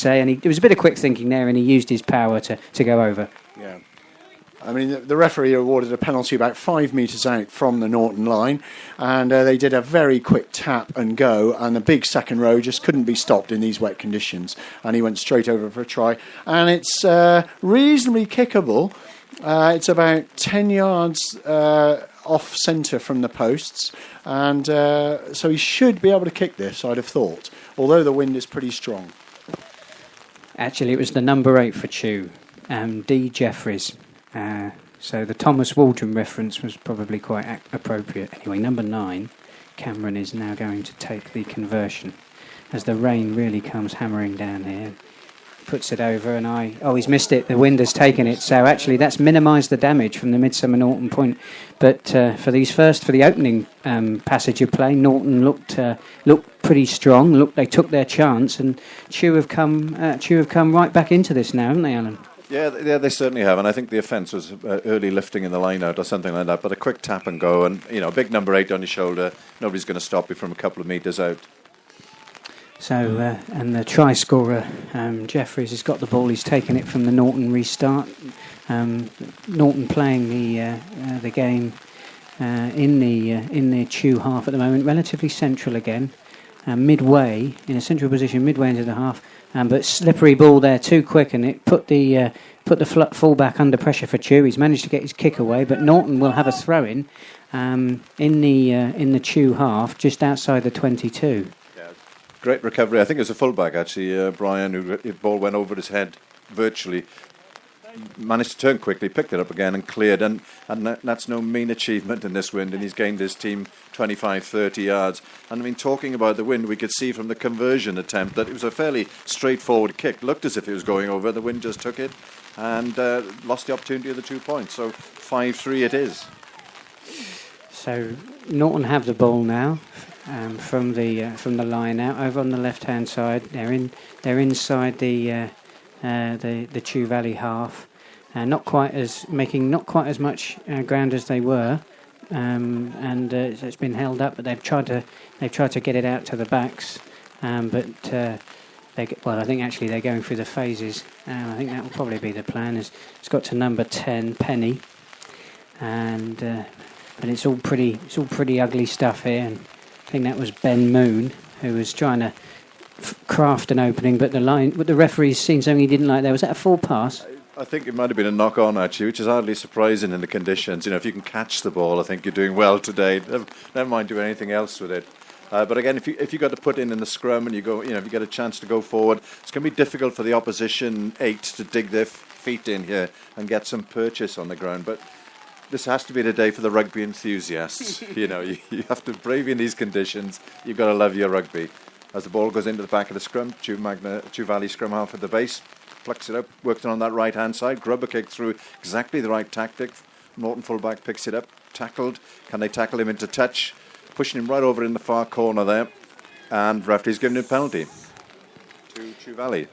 say, and there was a bit of quick thinking there, and he used his power to go over. Yeah. I mean, the referee awarded a penalty about 5 metres out from the Norton line, and they did a very quick tap and go, and the big second row just couldn't be stopped in these wet conditions, and he went straight over for a try. And it's reasonably kickable. It's about 10 yards off centre from the posts, and so he should be able to kick this, I'd have thought, although the wind is pretty strong. Actually, it was the number 8 for Chew, D. Jeffries. So the Thomas Waldron reference was probably quite appropriate. Anyway, number 9, Cameron is now going to take the conversion as the rain really comes hammering down here. Puts it over, and he's missed it. The wind has taken it, so actually that's minimised the damage from the Midsomer Norton point. But for the opening passage of play, Norton looked pretty strong. They took their chance, and Chew have come right back into this now, haven't they, Alan? Yeah, they certainly have, and I think the offence was early lifting in the line out or something like that, but a quick tap and go, and a big number 8 on your shoulder, nobody's going to stop you from a couple of metres out. So, and the try scorer, Jeffries, has got the ball, he's taken it from the Norton restart. Norton playing the game in the Chew half at the moment, relatively central again, midway, in a central position, midway into the half. But slippery ball there, too quick, and it put the fullback under pressure for Chew. He's managed to get his kick away, but Norton will have a throw in the Chew half, just outside the 22. Yeah, great recovery. I think it was a fullback actually, Brian, who the ball went over his head virtually. Managed to turn quickly, picked it up again and cleared, and that's no mean achievement in this wind, and he's gained his team 25-30 yards. And I mean, talking about the wind, we could see from the conversion attempt that it was a fairly straightforward kick. Looked as if it was going over, the wind just took it and lost the opportunity of the 2 points. So 5-3 it is. So Norton have the ball now from the line out over on the left hand side. They're inside the Chew Valley half, making not quite as much ground as they were, and it's been held up. But they've tried to get it out to the backs, but I think actually they're going through the phases. I think that will probably be the plan. It's got to number 10, Penny, but it's all pretty ugly stuff here. And I think that was Ben Moon who was trying to craft an opening, but the referee's seen something he didn't like there. Was that a full pass? I think it might have been a knock-on actually, which is hardly surprising in the conditions. If you can catch the ball, I think you're doing well today. Never mind doing anything else with it. But again, if you got to put in the scrum and you go, if you get a chance to go forward, it's going to be difficult for the opposition 8 to dig their feet in here and get some purchase on the ground. But this has to be the day for the rugby enthusiasts. You have to brave in these conditions. You've got to love your rugby. As the ball goes into the back of the scrum, Chew Valley scrum half at the base, plucks it up, works it on that right-hand side, grubber kick through, exactly the right tactic. Norton fullback picks it up, tackled. Can they tackle him into touch? Pushing him right over in the far corner there, and referee's giving him a penalty to Chew Valley.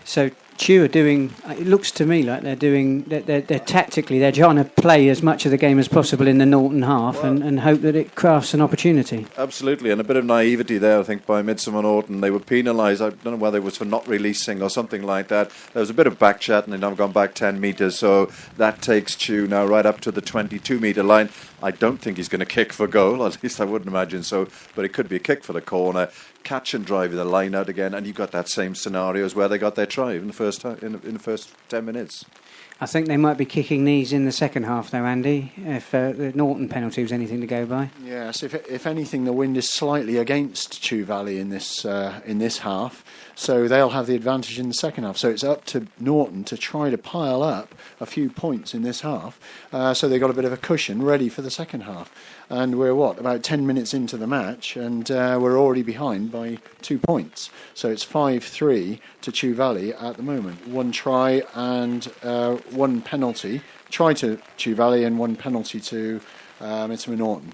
So Chew are doing, it looks to me like they're tactically, they're trying to play as much of the game as possible in the Norton half and hope that it crafts an opportunity. Absolutely, and a bit of naivety there, I think, by Midsomer Norton. They were penalised, I don't know whether it was for not releasing or something like that. There was a bit of back chat and they've now gone back 10 metres, so that takes Chew now right up to the 22-metre line. I don't think he's going to kick for goal, at least I wouldn't imagine so, but it could be a kick for the corner. Catch and drive the line out again, and you've got that same scenario as where they got their try in the first 10 minutes. I think they might be kicking these in the second half, though, Andy, if the Norton penalty was anything to go by. Yes, if anything, the wind is slightly against Chew Valley in this half, so they'll have the advantage in the second half. So it's up to Norton to try to pile up a few points in this half, so they've got a bit of a cushion ready for the second half. And we're, about 10 minutes into the match, and we're already behind by 2 points. So it's 5-3 to Chew Valley at the moment. 1 try and 1 penalty. Try to Chew Valley and 1 penalty to Midsomer Norton.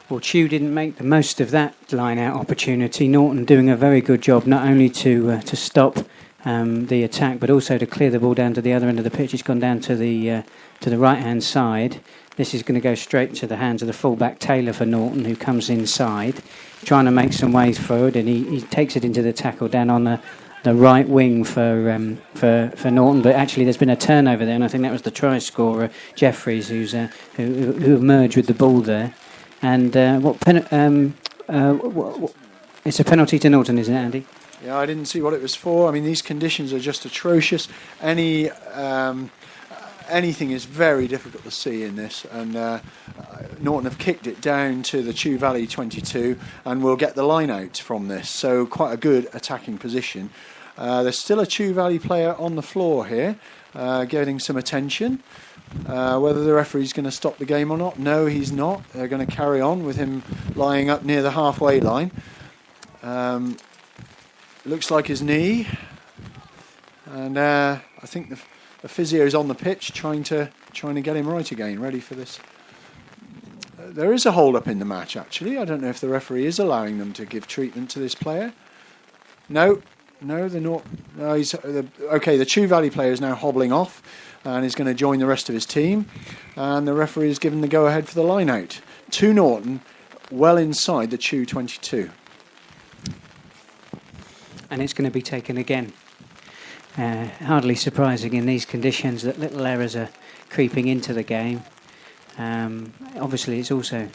Well, Chew didn't make the most of that line-out opportunity. Norton doing a very good job, not only to stop the attack, but also to clear the ball down to the other end of the pitch. It's gone down to the right-hand side. This is going to go straight to the hands of the fullback Taylor for Norton, who comes inside, trying to make some ways forward, and he takes it into the tackle down on the right wing for Norton. But actually, there's been a turnover there, and I think that was the try scorer Jeffries, who emerged with the ball there. And it's a penalty to Norton, isn't it, Andy? Yeah, I didn't see what it was for. I mean, these conditions are just atrocious. Anything is very difficult to see in this, and Norton have kicked it down to the Chew Valley 22 and will get the line out from this, so quite a good attacking position. There's still a Chew Valley player on the floor here, getting some attention. Whether the referee's going to stop the game or not, no, he's not. They're going to carry on with him lying up near the halfway line. Looks like his knee, and I think the physio's on the pitch trying to get him right again, ready for this. There is a hold-up in the match, actually. I don't know if the referee is allowing them to give treatment to this player. No, they're not. No, the Chew Valley player is now hobbling off and is going to join the rest of his team. And the referee has given the go-ahead for the line-out to Norton, well inside the Chew 22. And it's going to be taken again. Hardly surprising in these conditions that little errors are creeping into the game. Obviously, it's also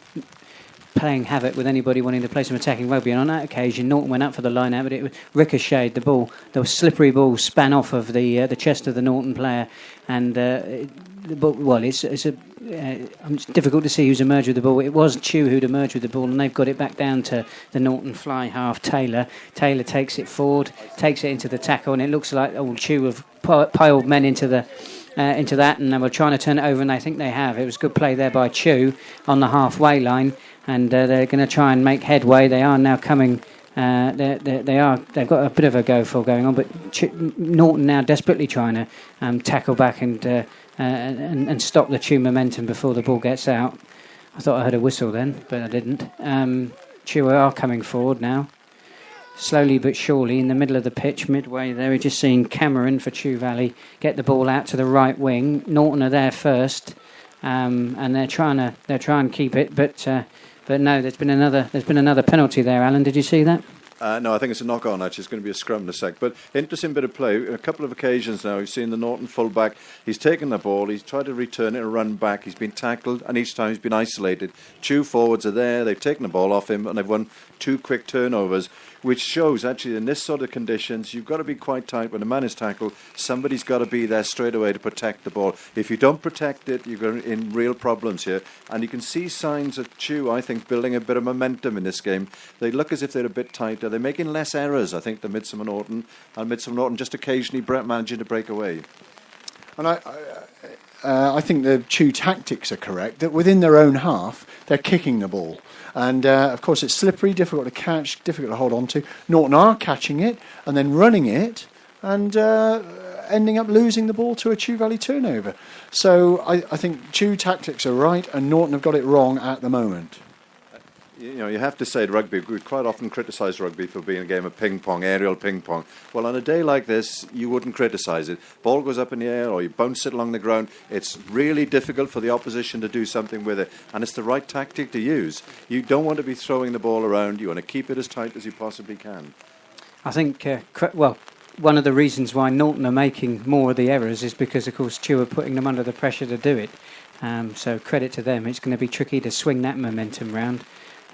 playing havoc with anybody wanting to play some attacking rugby. And on that occasion, Norton went up for the line out, but it ricocheted the ball. The slippery ball span off of the chest of the Norton player, and it's difficult to see who's emerged with the ball. It was Chew who'd emerged with the ball, and they've got it back down to the Norton fly half Taylor. Taylor takes it forward, takes it into the tackle, and it looks like old Chew have piled men into that, and they were trying to turn it over, and I think they have. It was good play there by Chew on the halfway line, and they're going to try and make headway. They are now coming. They've got a bit of a go for going on, but Norton now desperately trying to tackle back and stop the Chew momentum before the ball gets out. I thought I heard a whistle then, but I didn't. Chew are coming forward now, slowly but surely, in the middle of the pitch, midway there. We're just seeing Cameron for Chew Valley get the ball out to the right wing. Norton are there first, and they're trying to keep it, but no, there's been another penalty there. Alan, did you see that? No, I think it's a knock-on, actually. It's going to be a scrum in a sec. But interesting bit of play. A couple of occasions now, we've seen the Norton fullback. He's taken the ball, he's tried to return it and run back. He's been tackled, and each time he's been isolated. Chew forwards are there, they've taken the ball off him, and they've won 2 quick turnovers, which shows, actually, in this sort of conditions, you've got to be quite tight. When a man is tackled, somebody's got to be there straight away to protect the ball. If you don't protect it, you're in real problems here. And you can see signs of Chew, I think, building a bit of momentum in this game. They look as if they're a bit tighter. They're making less errors, I think, than Midsomer Norton. And Midsomer Norton just occasionally managing to break away. And I think the Chew tactics are correct, that within their own half, they're kicking the ball. And, of course, it's slippery, difficult to catch, difficult to hold on to. Norton are catching it and then running it and ending up losing the ball to a Chew Valley turnover. So I think Chew tactics are right and Norton have got it wrong at the moment. You know, you have to say rugby, we quite often criticise rugby for being a game of ping-pong, aerial ping-pong. Well, on a day like this, you wouldn't criticise it. Ball goes up in the air or you bounce it along the ground. It's really difficult for the opposition to do something with it. And it's the right tactic to use. You don't want to be throwing the ball around. You want to keep it as tight as you possibly can. I think, one of the reasons why Norton are making more of the errors is because, of course, Chew are putting them under the pressure to do it. So credit to them. It's going to be tricky to swing that momentum round.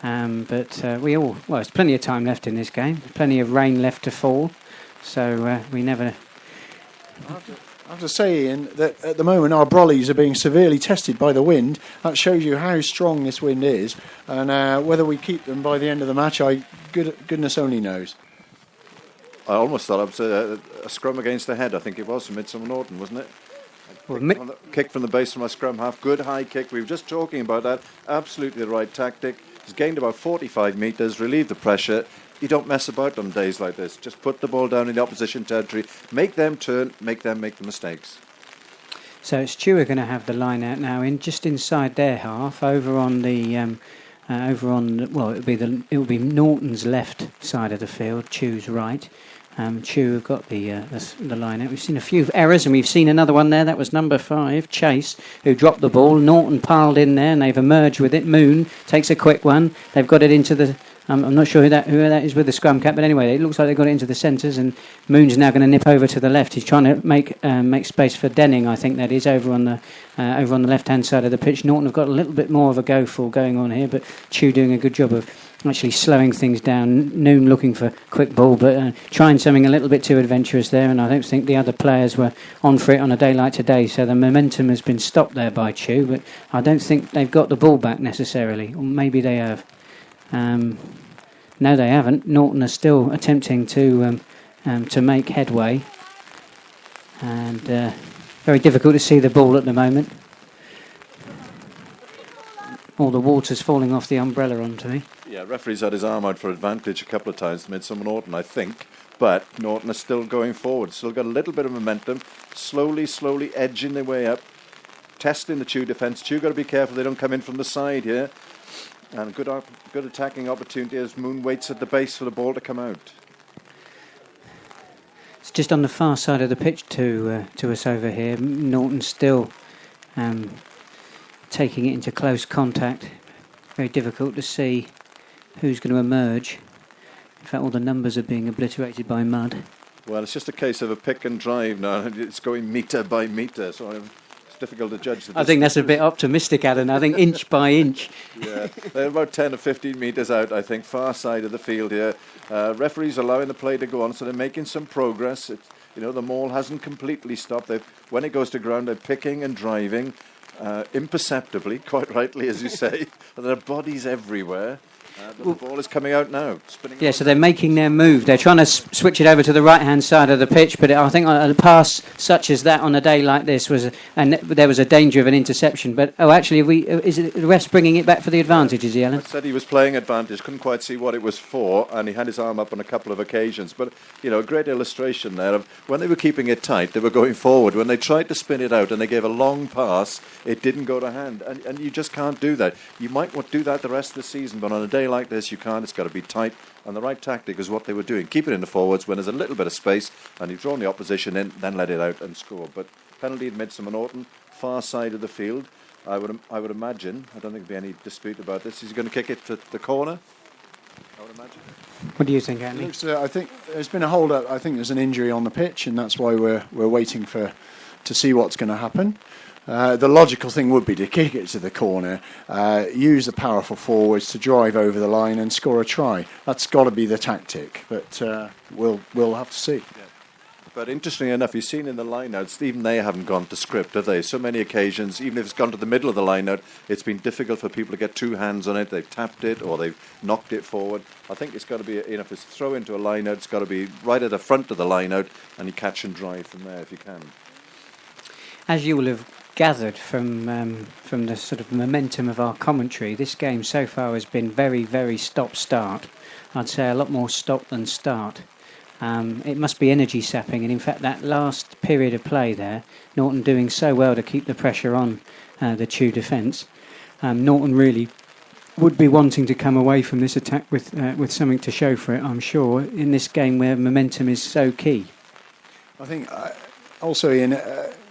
But there's plenty of time left in this game, plenty of rain left to fall, so we never... I have to say, Ian, that at the moment our brollies are being severely tested by the wind. That shows you how strong this wind is, and whether we keep them by the end of the match, goodness only knows. I almost thought it was a scrum against the head. I think it was from Midsomer Norton, wasn't it? Kick from the base from my scrum half, good high kick. We were just talking about that. Absolutely the right tactic. He's gained about 45 metres, relieved the pressure. You don't mess about on days like this. Just put the ball down in the opposition territory, make them turn, make them make the mistakes. So Chew are going to have the line out now in just inside their half, over on the it will be Norton's left side of the field, Chew's right. Chew have got the line out. We've seen a few errors, and we've seen another one there. That was number 5, Chase, who dropped the ball. Norton piled in there, and they've emerged with it. Moon takes a quick one. They've got it into the... I'm not sure who that is with the scrum cap, but anyway, it looks like they've got it into the centres, and Moon's now going to nip over to the left. He's trying to make space for Denning, I think that is, over on the left-hand side of the pitch. Norton have got a little bit more of a go-for going on here, but Chew doing a good job of actually slowing things down. Noon looking for quick ball, but trying something a little bit too adventurous there, and I don't think the other players were on for it on a day like today, so the momentum has been stopped there by Chew, but I don't think they've got the ball back necessarily, or maybe they have. No, they haven't. Norton are still attempting to make headway, and very difficult to see the ball at the moment. All the water's falling off the umbrella onto me. Yeah, referee's had his arm out for advantage a couple of times, Midsomer Norton, I think. But Norton are still going forward, still got a little bit of momentum, slowly edging their way up, testing the Chew defence. Chew got to be careful they don't come in from the side here. And good attacking opportunity as Moon waits at the base for the ball to come out. It's just on the far side of the pitch to us over here. Norton still taking it into close contact. Very difficult to see who's going to emerge. In fact, all the numbers are being obliterated by mud. Well, it's just a case of a pick and drive now. It's going metre by metre, so it's difficult to judge. I think that's a bit optimistic, Alan. I think inch by inch. Yeah, they're about 10 or 15 metres out, I think, far side of the field here. Referees allowing the play to go on, so they're making some progress. The maul hasn't completely stopped. When it goes to ground, they're picking and driving imperceptibly, quite rightly, as you say. And there are bodies everywhere. The ball is coming out now. Yeah, so they're making their move. They're trying to switch it over to the right-hand side of the pitch, but I think a pass such as that on a day like this there was a danger of an interception. But actually, is it the ref's bringing it back for the advantage? Is he, Alan? I said he was playing advantage. Couldn't quite see what it was for, and he had his arm up on a couple of occasions. But a great illustration there of when they were keeping it tight, they were going forward. When they tried to spin it out and they gave a long pass, it didn't go to hand, and you just can't do that. You might do that the rest of the season, but on a day like this you can't. It's got to be tight, and the right tactic is what they were doing. Keep it in the forwards when there's a little bit of space and you've drawn the opposition in, then let it out and score. But penalty in Midsomer Norton, far side of the field. I would imagine, I don't think there'll be any dispute about this, he's going to kick it to the corner, I would imagine. What do you think, Andy? I think there's been a hold up. I think there's an injury on the pitch, and that's why we're waiting to see what's going to happen. The logical thing would be to kick it to the corner, use the powerful forwards to drive over the line and score a try. That's got to be the tactic, but we'll have to see. Yeah. But interestingly enough, you've seen in the line-outs, even they haven't gone to script, have they? So many occasions, even if it's gone to the middle of the line-out, it's been difficult for people to get two hands on it. They've tapped it or they've knocked it forward. I think it's got to be, if it's throw into a line-out, it's got to be right at the front of the line-out, and you catch and drive from there if you can. As you will have gathered from the sort of momentum of our commentary, this game so far has been very, very stop-start. I'd say a lot more stop than start. It must be energy sapping, and in fact that last period of play there, Norton doing so well to keep the pressure on the Chew defence. Norton really would be wanting to come away from this attack with something to show for it, I'm sure, in this game where momentum is so key. I think also, Ian,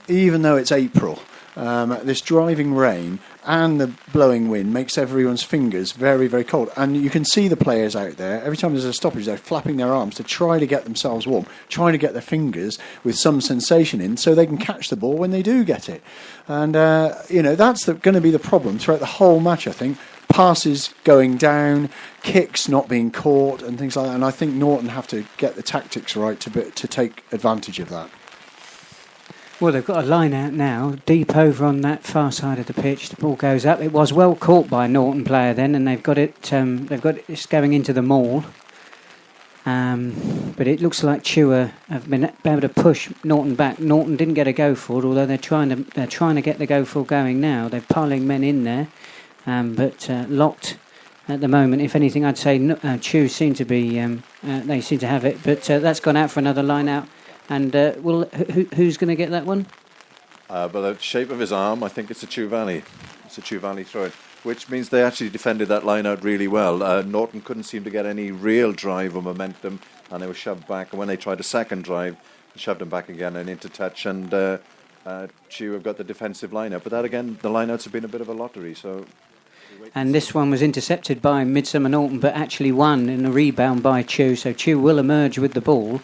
even though it's April, this driving rain and the blowing wind makes everyone's fingers very, very cold. And you can see the players out there, every time there's a stoppage, they're flapping their arms to try to get themselves warm, trying to get their fingers with some sensation in so they can catch the ball when they do get it. And, that's going to be the problem throughout the whole match, I think. Passes going down, kicks not being caught and things like that. And I think Norton have to get the tactics right to take advantage of that. Well, they've got a line out now, deep over on that far side of the pitch. The ball goes up. It was well caught by a Norton player then, and they've got it. It's going into the maul. But it looks like Chew have been able to push Norton back. Norton didn't get a go for it, although they're trying to get the go for going now. They're piling men in there, but locked at the moment. If anything, I'd say Chew seem to be. They seem to have it, but that's gone out for another line out. And who's going to get that one? By the shape of his arm, I think it's a Chew Valley. It's a Chew Valley throw-in, which means they actually defended that line out really well. Norton couldn't seem to get any real drive or momentum. and they were shoved back. And when they tried a second drive, they shoved them back again and into touch. And Chew have got the defensive line-out. But that, again, the line-outs have been a bit of a lottery. So. And this one was intercepted by Midsomer Norton, but actually won in a rebound by Chew. So Chew will emerge with the ball.